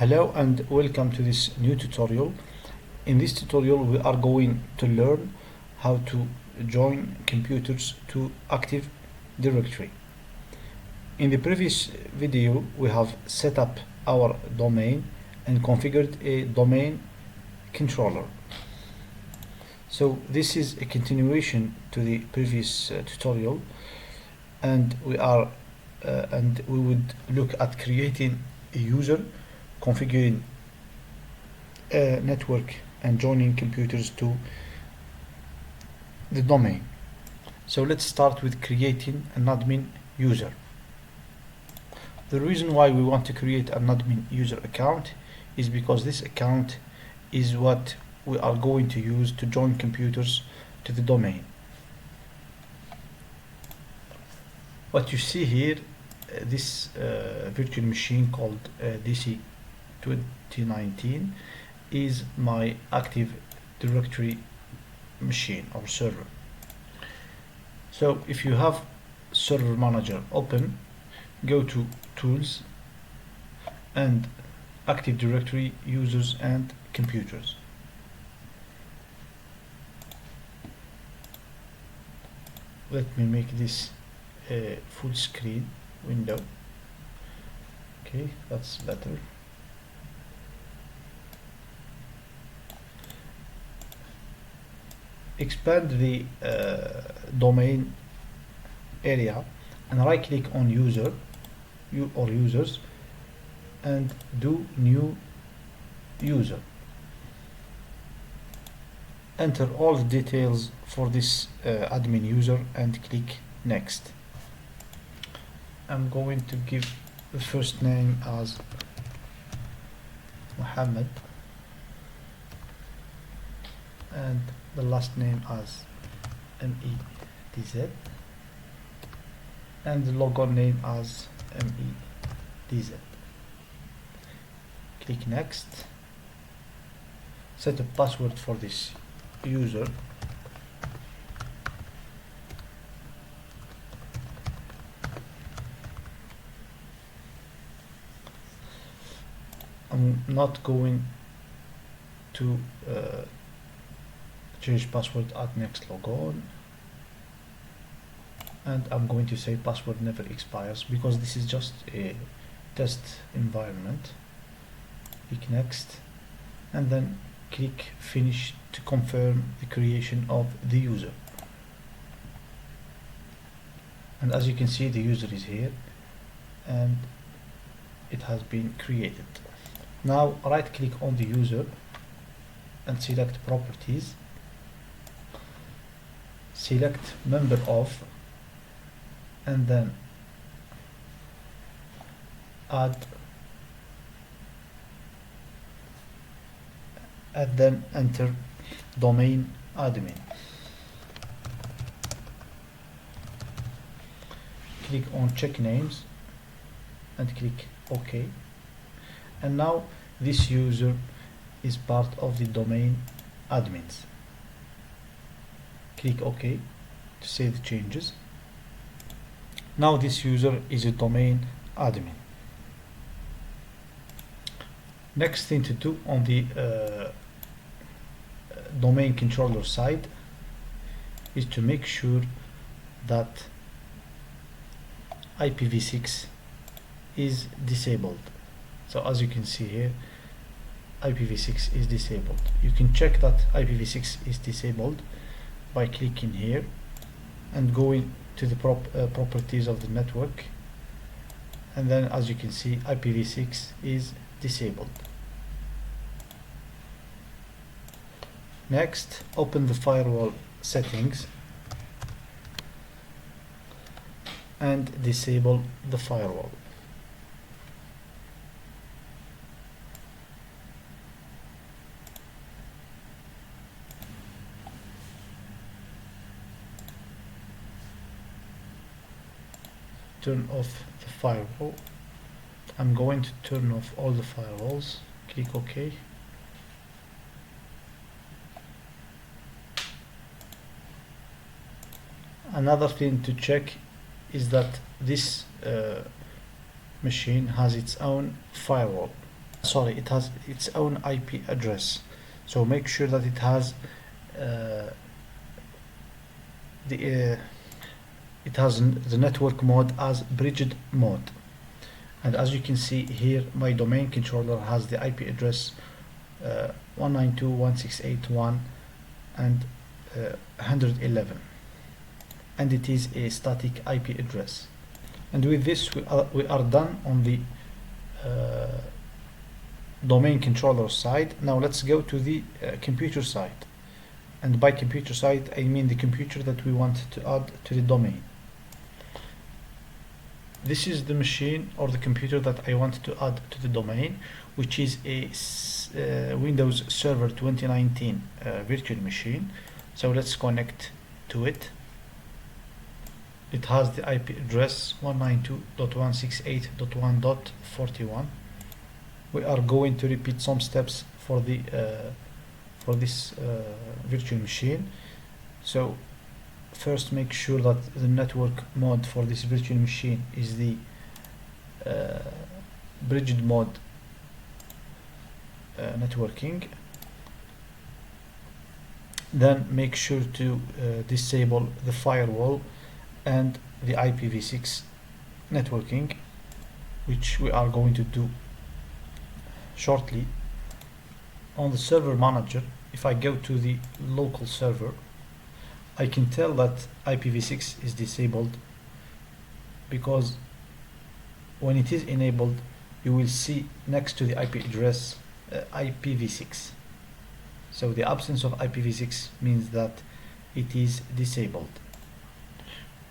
Hello and welcome to this new tutorial. In this tutorial we are going to learn how to join computers to Active Directory. In the previous video we have set up our domain and configured a domain controller. So this is a continuation to the previous tutorial, and we would look at creating a user, configuring a network and joining computers to the domain. So let's start with creating an admin user. The reason why we want to create an admin user account is because this account is what we are going to use to join computers to the domain. What you see here, this virtual machine called DC 2019 is my Active Directory machine or server. So if you have Server Manager open, go to Tools and Active Directory Users and Computers. Let me make this a full screen window. Okay, that's better. Expand the domain area and right click on user or users and do new user. Enter all the details for this admin user and click next. I'm going to give the first name as Muhammad and the last name as MEDZ and the logon name as MEDZ. Click next. Set a password for this user. I'm not going to change password at next logon, and I'm going to say password never expires because this is just a test environment. Click next and then click finish to confirm the creation of the user. And as you can see, the user is here and it has been created. Now right click on the user and select properties, select member of, and then add, and then enter domain admin. Click on check names and click OK. And now this user is part of the domain admins. Click OK to save the changes. Now this user is a domain admin. Next thing to do on the domain controller side is to make sure that IPv6 is disabled. So as you can see here, IPv6 is disabled. You can check that IPv6 is disabled by clicking here and going to the properties of the network, and then as you can see, IPv6 is disabled. Next, open the firewall settings and disable the firewall. Turn off the firewall. I'm going to turn off all the firewalls. Click OK. Another thing to check is that this machine has its own firewall. sorry, it has its own IP address, so make sure that it has the the network mode as bridged mode. And as you can see here, my domain controller has the IP address 192.168.1 and 111, and it is a static IP address. And with this we are done on the domain controller side. Now let's go to the computer side, and by computer side I mean the computer that we want to add to the domain. This is the machine or the computer that I want to add to the domain, which is a Windows Server 2019 virtual machine. So let's connect to it. It has the IP address 192.168.1.41. We are going to repeat some steps for the for this virtual machine. So first, make sure that the network mode for this virtual machine is the bridged mode networking. Then make sure to disable the firewall and the IPv6 networking, which we are going to do shortly. On the server manager, if I go to the local server, I can tell that IPv6 is disabled, because when it is enabled you will see next to the IP address IPv6. So the absence of IPv6 means that it is disabled.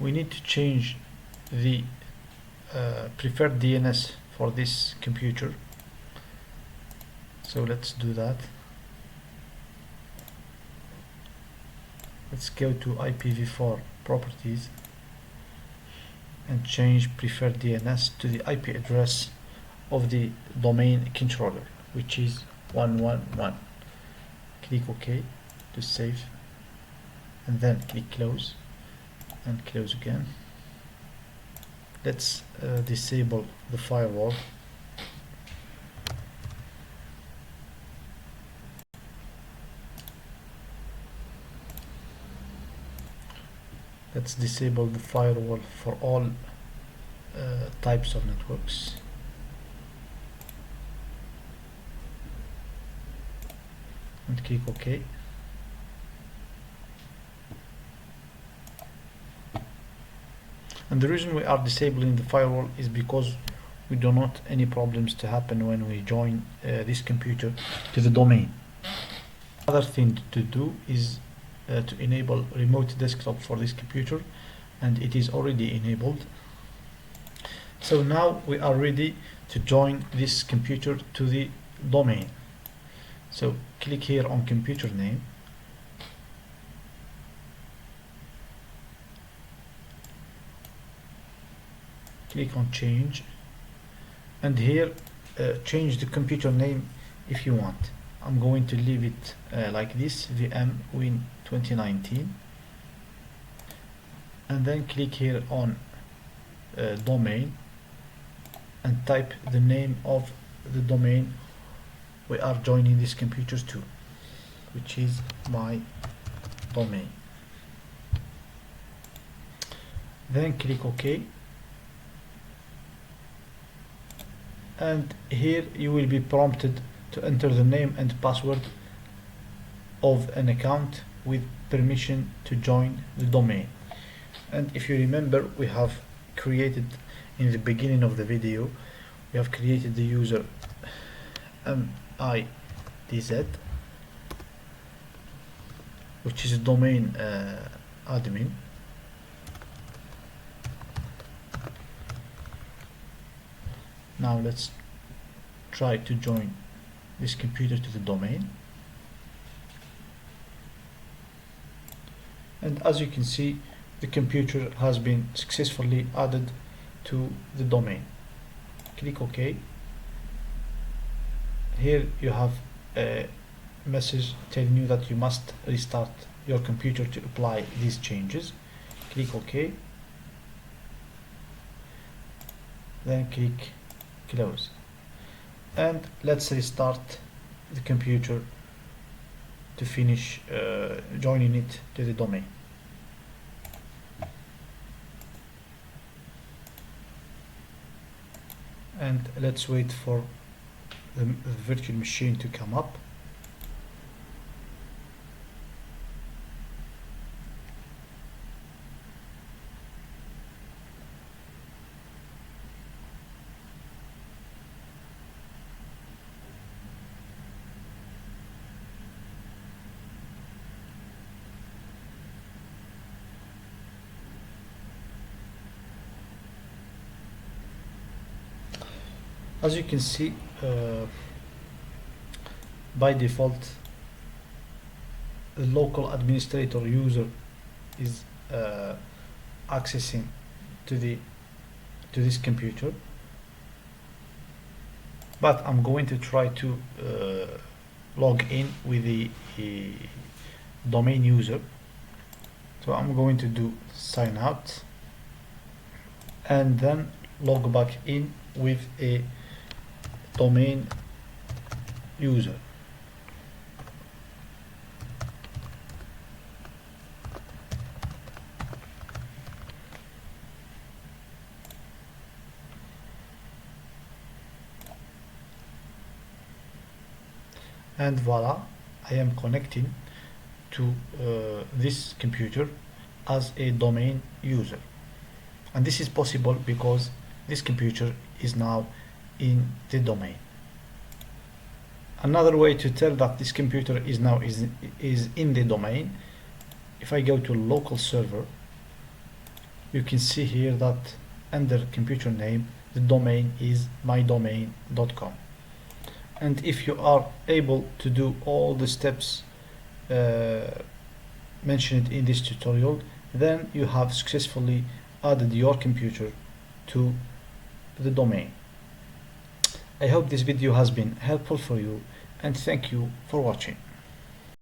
We need to change the preferred DNS for this computer, so let's do that. Let's go to IPv4 properties and change preferred DNS to the IP address of the domain controller, which is 111. Click OK to save, and then click close and close again. Let's disable the firewall. Let's disable the firewall for all types of networks. And click OK. And the reason we are disabling the firewall is because we don't want any problems to happen when we join this computer to the domain. Other thing to do is to enable remote desktop for this computer, and it is already enabled. So now we are ready to join this computer to the domain. So click here on computer name, click on change, and here change the computer name if you want. I'm going to leave it like this, VM Win 2019, and then click here on domain and type the name of the domain we are joining these computers to, which is my domain. Then click OK, and here you will be prompted to enter the name and password of an account with permission to join the domain. And if you remember, we have created in the beginning of the video, we have created the user MIDZ, which is a domain admin. Now let's try to join this computer to the domain, and as you can see, the computer has been successfully added to the domain. Click OK. Here you have a message telling you that you must restart your computer to apply these changes. Click OK, then click close. and let's restart the computer to finish joining it to the domain. And let's wait for the virtual machine to come up. As you can see, by default, the local administrator user is accessing to this computer, but I'm going to try to log in with the domain user. So I'm going to do sign out and then log back in with a domain user. And voila, I am connecting to this computer as a domain user. And this is possible because this computer is now in the domain. Another way to tell that this computer is now is in the domain, if I go to local server, you can see here that under computer name the domain is mydomain.com. And if you are able to do all the steps mentioned in this tutorial, then you have successfully added your computer to the domain. I hope this video has been helpful for you, and thank you for watching.